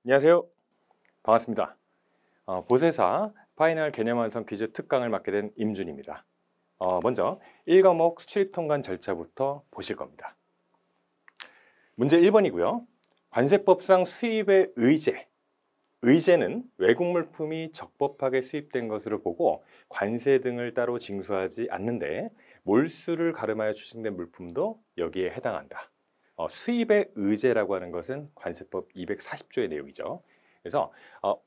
안녕하세요. 반갑습니다. 보세사 파이널 개념 완성 퀴즈 특강을 맡게 된 임준입니다. 먼저 1과목 수출입 통관 절차부터 보실 겁니다. 문제 1번이고요. 관세법상 수입의 의제는 외국 물품이 적법하게 수입된 것으로 보고 관세 등을 따로 징수하지 않는데 몰수를 가름하여 추징된 물품도 여기에 해당한다. 수입의 의제라고 하는 것은 관세법 240조의 내용이죠. 그래서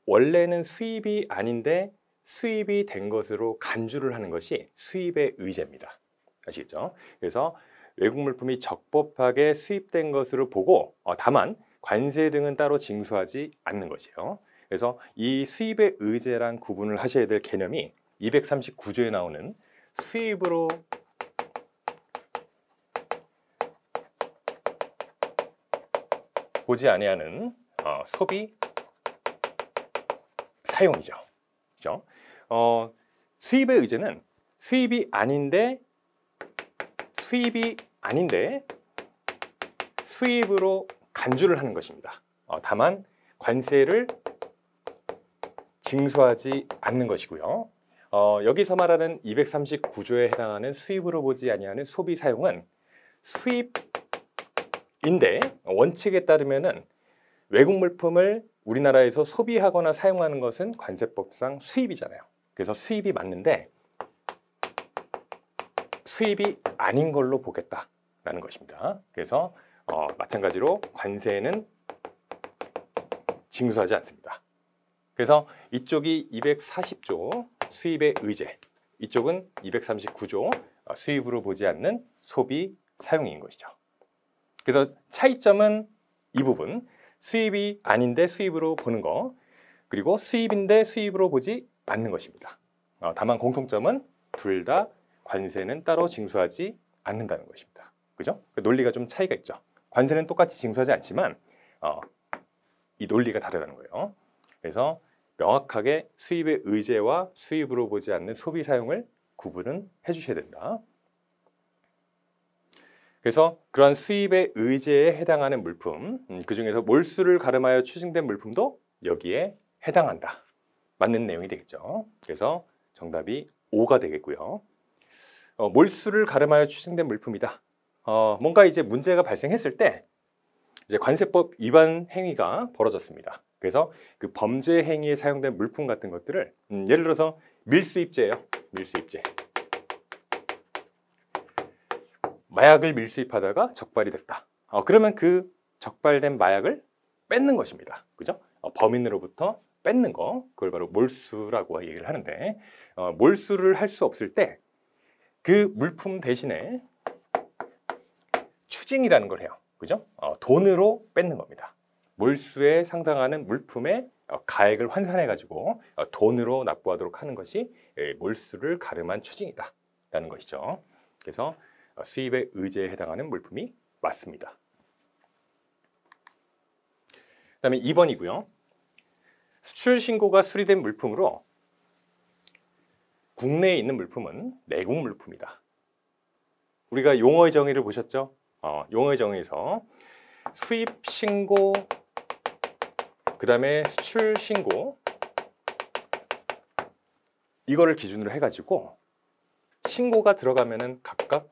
원래는 수입이 아닌데 수입이 된 것으로 간주를 하는 것이 수입의 의제입니다. 아시겠죠? 그래서 외국 물품이 적법하게 수입된 것으로 보고 다만 관세 등은 따로 징수하지 않는 것이에요. 그래서 이 수입의 의제랑 구분을 하셔야 될 개념이 239조에 나오는 수입으로 보지 아니하는 소비 사용이죠. 그죠? 수입의 의제는 수입이 아닌데 수입으로 간주를 하는 것입니다. 다만 관세를 징수하지 않는 것이고요. 여기서 말하는 239조에 해당하는 수입으로 보지 아니하는 소비 사용은 수입인데 원칙에 따르면은 외국 물품을 우리나라에서 소비하거나 사용하는 것은 관세법상 수입이잖아요. 그래서 수입이 맞는데 수입이 아닌 걸로 보겠다라는 것입니다. 그래서 마찬가지로 관세는 징수하지 않습니다. 그래서 이쪽이 240조 수입의 의제, 이쪽은 239조 수입으로 보지 않는 소비 사용인 것이죠. 그래서 차이점은 이 부분, 수입이 아닌데 수입으로 보는 거, 그리고 수입인데 수입으로 보지 않는 것입니다. 다만 공통점은 둘 다 관세는 따로 징수하지 않는다는 것입니다. 그죠? 논리가 좀 차이가 있죠. 관세는 똑같이 징수하지 않지만 이 논리가 다르다는 거예요. 그래서 명확하게 수입의 의제와 수입으로 보지 않는 소비 사용을 구분은 해주셔야 된다. 그래서 그러한 수입의 의제에 해당하는 물품, 그 중에서 몰수를 가름하여 추징된 물품도 여기에 해당한다. 맞는 내용이 되겠죠. 그래서 정답이 5가 되겠고요. 몰수를 가름하여 추징된 물품이다. 뭔가 이제 문제가 발생했을 때 이제 관세법 위반 행위가 벌어졌습니다. 그래서 그 범죄 행위에 사용된 물품 같은 것들을 예를 들어서 밀수입죄예요. 밀수입죄. 마약을 밀수입하다가 적발이 됐다. 그러면 그 적발된 마약을 뺏는 것입니다. 그죠? 범인으로부터 뺏는 거, 그걸 바로 몰수라고 얘기를 하는데 몰수를 할 수 없을 때 그 물품 대신에 추징이라는 걸 해요. 그죠? 돈으로 뺏는 겁니다. 몰수에 상당하는 물품의 가액을 환산해 가지고 돈으로 납부하도록 하는 것이 몰수를 가름한 추징이다 라는 것이죠. 그래서 수입의 의제에 해당하는 물품이 맞습니다. 그 다음에 2번이고요. 수출 신고가 수리된 물품으로 국내에 있는 물품은 내국 물품이다. 우리가 용어의 정의를 보셨죠? 용어의 정의에서 수입 신고, 그 다음에 수출 신고, 이거를 기준으로 해가지고 신고가 들어가면은 각각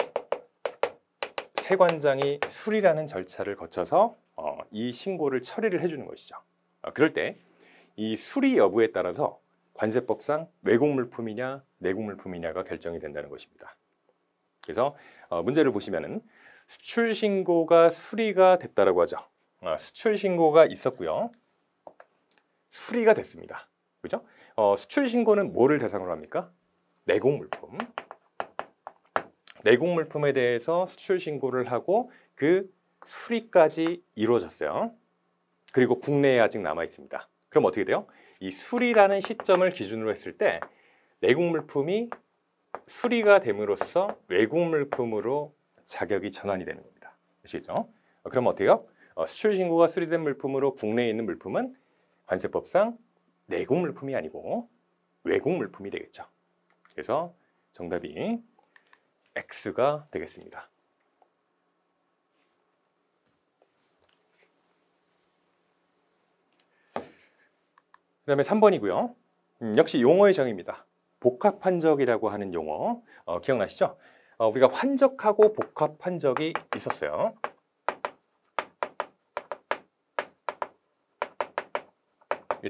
세관장이 수리라는 절차를 거쳐서 이 신고를 처리를 해주는 것이죠. 그럴 때 이 수리 여부에 따라서 관세법상 외국 물품이냐 내국 물품이냐가 결정이 된다는 것입니다. 그래서 문제를 보시면은 수출 신고가 수리가 됐다라고 하죠. 수출 신고가 있었고요. 수리가 됐습니다. 그죠? 수출 신고는 뭐를 대상으로 합니까? 내국 물품. 내국 물품에 대해서 수출 신고를 하고 그 수리까지 이루어졌어요. 그리고 국내에 아직 남아 있습니다. 그럼 어떻게 돼요? 이 수리라는 시점을 기준으로 했을 때 내국 물품이 수리가 됨으로써 외국 물품으로 자격이 전환이 되는 겁니다. 아시겠죠? 그럼 어때요? 수출 신고가 수리된 물품으로 국내에 있는 물품은 관세법상 내국 물품이 아니고 외국 물품이 되겠죠. 그래서 정답이 X가 되겠습니다. 그 다음에 3번이고요. 역시 용어의 정의입니다. 복합환적이라고 하는 용어 기억나시죠? 우리가 환적하고 복합환적이 있었어요.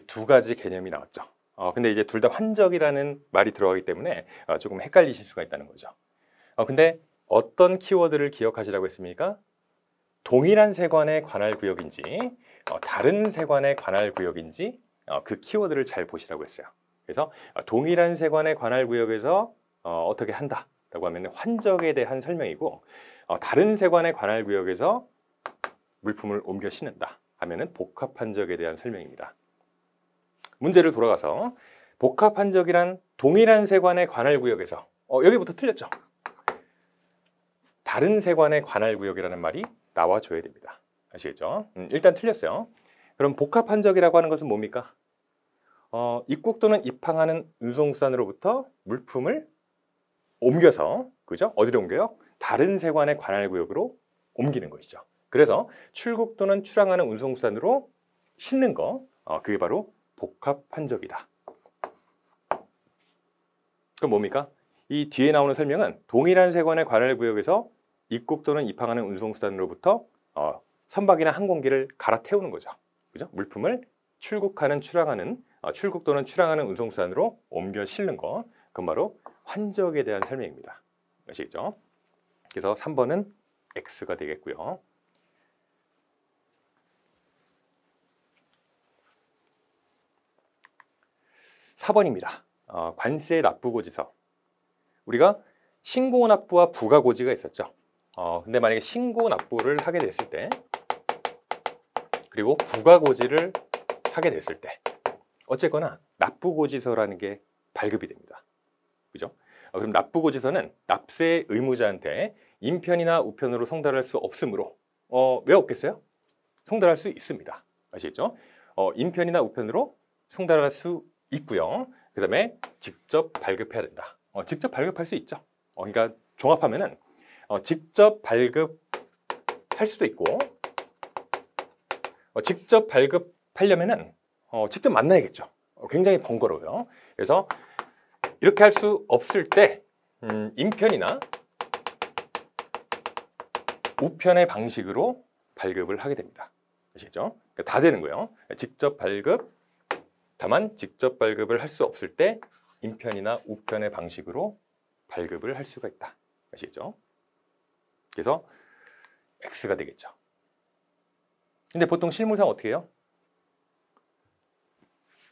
두 가지 개념이 나왔죠. 근데 이제 둘 다 환적이라는 말이 들어가기 때문에 조금 헷갈리실 수가 있다는 거죠. 근데 어떤 키워드를 기억하시라고 했습니까? 동일한 세관의 관할 구역인지 다른 세관의 관할 구역인지 그 키워드를 잘 보시라고 했어요. 그래서 동일한 세관의 관할 구역에서 어떻게 한다라고 하면 환적에 대한 설명이고 다른 세관의 관할 구역에서 물품을 옮겨 신는다 하면은 복합환적에 대한 설명입니다. 문제를 돌아가서 복합환적이란 동일한 세관의 관할 구역에서 여기부터 틀렸죠. 다른 세관의 관할 구역이라는 말이 나와줘야 됩니다. 아시겠죠? 일단 틀렸어요. 그럼 복합환적이라고 하는 것은 뭡니까? 입국 또는 입항하는 운송수단으로부터 물품을 옮겨서, 그죠? 어디로 옮겨요? 다른 세관의 관할 구역으로 옮기는 것이죠. 그래서 출국 또는 출항하는 운송수단으로 싣는 거, 그게 바로 복합환적이다. 그럼 뭡니까? 이 뒤에 나오는 설명은 동일한 세관의 관할 구역에서 입국 또는 입항하는 운송수단으로부터 선박이나 항공기를 갈아태우는 거죠. 그죠? 물품을 출국하는 출항하는 출국 또는 출항하는 운송수단으로 옮겨 싣는 거, 그건 바로 환적에 대한 설명입니다. 아시겠죠? 그래서 3번은 X가 되겠고요. 4번입니다. 관세 납부고지서. 우리가 신고 납부와 부가고지가 있었죠. 근데 만약에 신고 납부를 하게 됐을 때 그리고 부가고지를 하게 됐을 때 어쨌거나 납부고지서라는 게 발급이 됩니다. 그죠? 그럼 납부고지서는 납세 의무자한테 인편이나 우편으로 송달할 수 없으므로 왜 없겠어요? 송달할 수 있습니다. 아시겠죠? 인편이나 우편으로 송달할 수 있고요. 그 다음에 직접 발급해야 된다. 직접 발급할 수 있죠. 그러니까 종합하면은 직접 발급할 수도 있고 직접 발급하려면은 직접 만나야겠죠. 굉장히 번거로워요. 그래서 이렇게 할 수 없을 때 인편이나 우편의 방식으로 발급을 하게 됩니다. 아시겠죠? 그러니까 다 되는 거예요. 직접 발급, 다만 직접 발급을 할 수 없을 때 인편이나 우편의 방식으로 발급을 할 수가 있다. 아시겠죠? 그래서 X가 되겠죠. 근데 보통 실무상 어떻게 해요?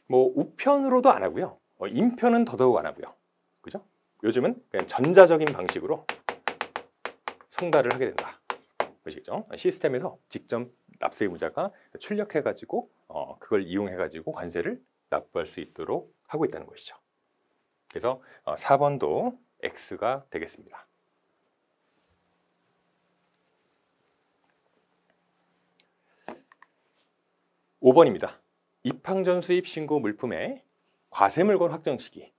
뭐 우편으로도 안 하고요. 인편은 더더욱 안 하고요. 그죠? 요즘은 그냥 전자적인 방식으로 송달을 하게 된다. 아시겠죠? 시스템에서 직접 납세 의무자가 출력해가지고 그걸 이용해가지고 관세를 납부할 수 있도록 하고 있다는 것이죠. 그래서 4번도 X가 되겠습니다. 5번입니다. 입항전 수입 신고 물품의 과세물건 확정 시기.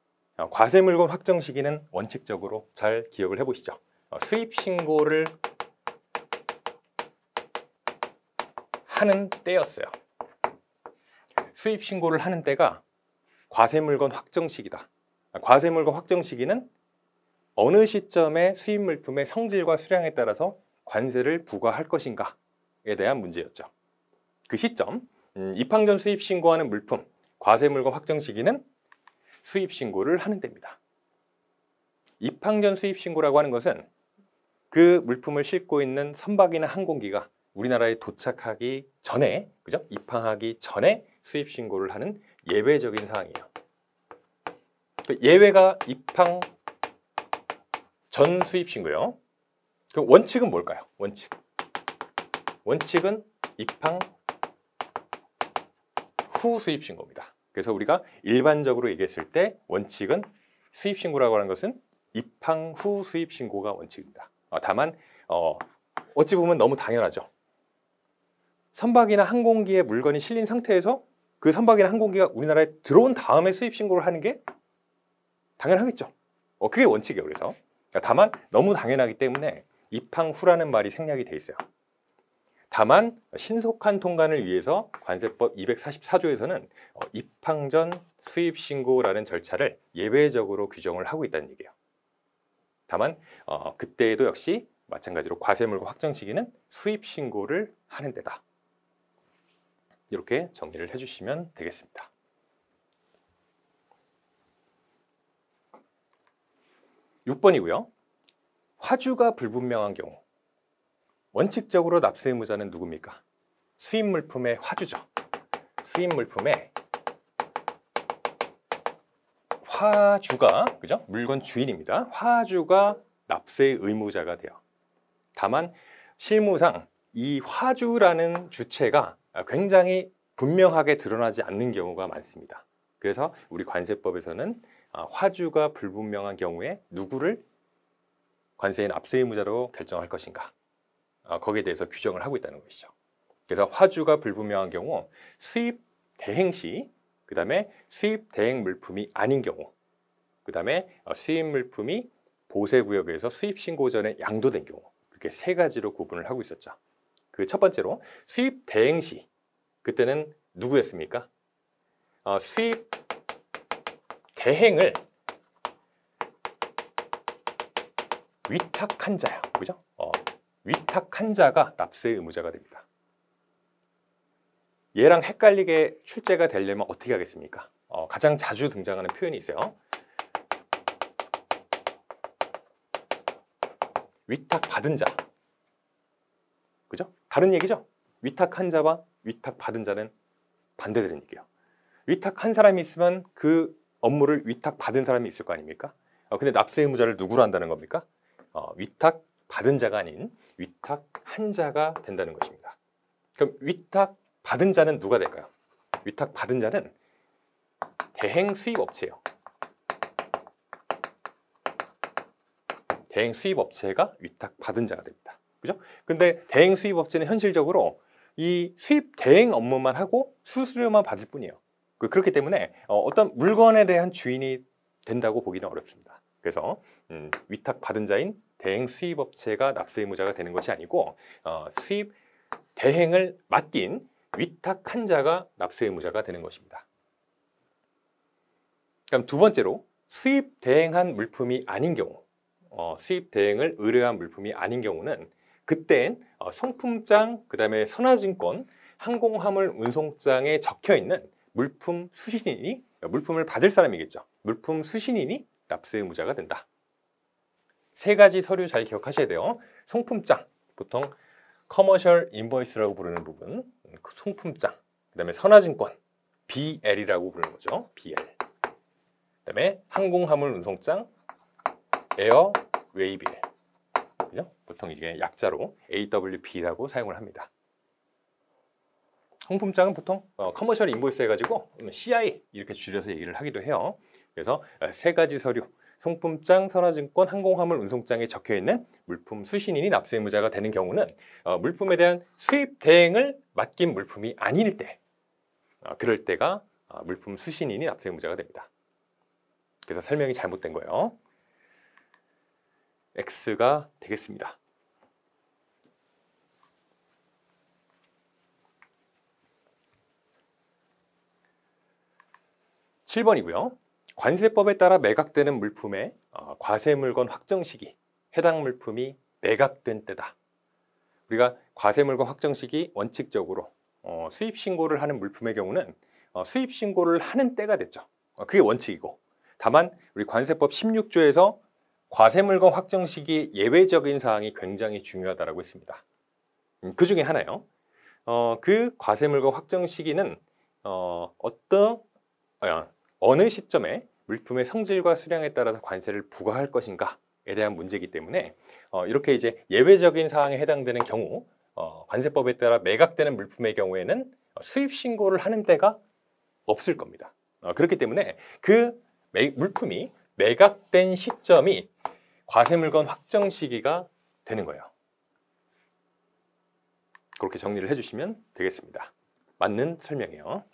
과세물건 확정 시기는 원칙적으로 잘 기억을 해보시죠. 수입 신고를 하는 때였어요. 수입 신고를 하는 때가 과세물건 확정 시기다. 과세물건 확정 시기는 어느 시점에 수입 물품의 성질과 수량에 따라서 관세를 부과할 것인가에 대한 문제였죠. 그 시점, 입항전 수입 신고하는 물품, 과세물건 확정 시기는 수입 신고를 하는 때입니다. 입항전 수입 신고라고 하는 것은 그 물품을 싣고 있는 선박이나 항공기가 우리나라에 도착하기 전에, 그죠? 입항하기 전에 수입 신고를 하는 예외적인 사항이에요. 예외가 입항 전 수입 신고요. 그럼 원칙은 뭘까요? 원칙은 입항 후 수입 신고입니다. 그래서 우리가 일반적으로 얘기했을 때 원칙은 수입 신고라고 하는 것은 입항 후 수입 신고가 원칙입니다. 다만 어찌 보면 너무 당연하죠. 선박이나 항공기에 물건이 실린 상태에서 그 선박이나 항공기가 우리나라에 들어온 다음에 수입 신고를 하는 게 당연하겠죠. 그게 원칙이에요. 그래서 다만 너무 당연하기 때문에 입항 후라는 말이 생략이 돼 있어요. 다만 신속한 통관을 위해서 관세법 244조에서는 입항 전 수입 신고라는 절차를 예외적으로 규정을 하고 있다는 얘기예요. 다만 그때에도 역시 마찬가지로 과세물건 확정 시기는 수입 신고를 하는 데다. 이렇게 정리를 해주시면 되겠습니다. (6번이고요) 화주가 불분명한 경우 원칙적으로 납세 의무자는 누굽니까? 수입 물품의 화주죠. 수입 물품의 화주가, 그죠? 물건 주인입니다. 화주가 납세 의무자가 돼요. 다만 실무상 이 화주라는 주체가 굉장히 분명하게 드러나지 않는 경우가 많습니다. 그래서 우리 관세법에서는 화주가 불분명한 경우에 누구를 관세인 납세 의무자로 결정할 것인가, 거기에 대해서 규정을 하고 있다는 것이죠. 그래서 화주가 불분명한 경우 수입 대행 시, 그 다음에 수입 대행 물품이 아닌 경우, 그 다음에 수입 물품이 보세구역에서 수입 신고 전에 양도된 경우, 이렇게 세 가지로 구분을 하고 있었죠. 그 첫 번째로 수입 대행 시, 그때는 누구였습니까? 수입 대행을 위탁한 자요. 그죠? 위탁한 자가 납세 의무자가 됩니다. 얘랑 헷갈리게 출제가 되려면 어떻게 하겠습니까? 가장 자주 등장하는 표현이 있어요. 위탁받은 자. 그죠? 다른 얘기죠? 위탁한 자와 위탁받은 자는 반대되는 얘기예요. 위탁한 사람이 있으면 그 업무를 위탁받은 사람이 있을 거 아닙니까? 근데 납세 의무자를 누구로 한다는 겁니까? 위탁받은 자가 아닌 위탁한 자가 된다는 것입니다. 그럼 위탁받은 자는 누가 될까요? 위탁받은 자는 대행 수입업체예요. 대행 수입업체가 위탁받은 자가 됩니다. 그죠? 근데 대행 수입업체는 현실적으로 이 수입 대행 업무만 하고 수수료만 받을 뿐이에요. 그렇기 때문에 어떤 물건에 대한 주인이 된다고 보기는 어렵습니다. 그래서 위탁받은 자인 대행 수입업체가 납세 의무자가 되는 것이 아니고 수입 대행을 맡긴 위탁한 자가 납세 의무자가 되는 것입니다. 그럼 두 번째로 수입 대행한 물품이 아닌 경우, 수입 대행을 의뢰한 물품이 아닌 경우는 그땐 송품장, 그 다음에 선화증권, 항공화물 운송장에 적혀있는 물품 수신인이, 물품을 받을 사람이겠죠. 물품 수신인이 납세 의무자가 된다. 세 가지 서류 잘 기억하셔야 돼요. 송품장, 보통 커머셜 인보이스라고 부르는 부분, 송품장, 그 다음에 선화증권, BL이라고 부르는 거죠. BL. 그 다음에 항공화물 운송장, 에어 웨이빌. 그죠? 보통 이게 약자로 AWB라고 사용을 합니다. 송품장은 보통 커머셜 인보이스 해가지고 CI 이렇게 줄여서 얘기를 하기도 해요. 그래서 세 가지 서류, 송품장, 선화증권, 항공화물 운송장에 적혀있는 물품 수신인이 납세 의무자가 되는 경우는 물품에 대한 수입 대행을 맡긴 물품이 아닐 때, 그럴 때가 물품 수신인이 납세 의무자가 됩니다. 그래서 설명이 잘못된 거예요. X가 되겠습니다. (7번이고요) 관세법에 따라 매각되는 물품의 과세물건 확정 시기, 해당 물품이 매각된 때다. 우리가 과세물건 확정 시기 원칙적으로 수입 신고를 하는 물품의 경우는 수입 신고를 하는 때가 됐죠. 그게 원칙이고, 다만 우리 관세법 16조에서 과세물건 확정 시기 예외적인 사항이 굉장히 중요하다고 했습니다. 그 중에 하나요. 그 과세물건 확정 시기는 어느 시점에 물품의 성질과 수량에 따라서 관세를 부과할 것인가에 대한 문제이기 때문에 이렇게 이제 예외적인 사항에 해당되는 경우, 관세법에 따라 매각되는 물품의 경우에는 수입 신고를 하는 때가 없을 겁니다. 그렇기 때문에 그 물품이 매각된 시점이 과세물건 확정 시기가 되는 거예요. 그렇게 정리를 해주시면 되겠습니다. 맞는 설명이요.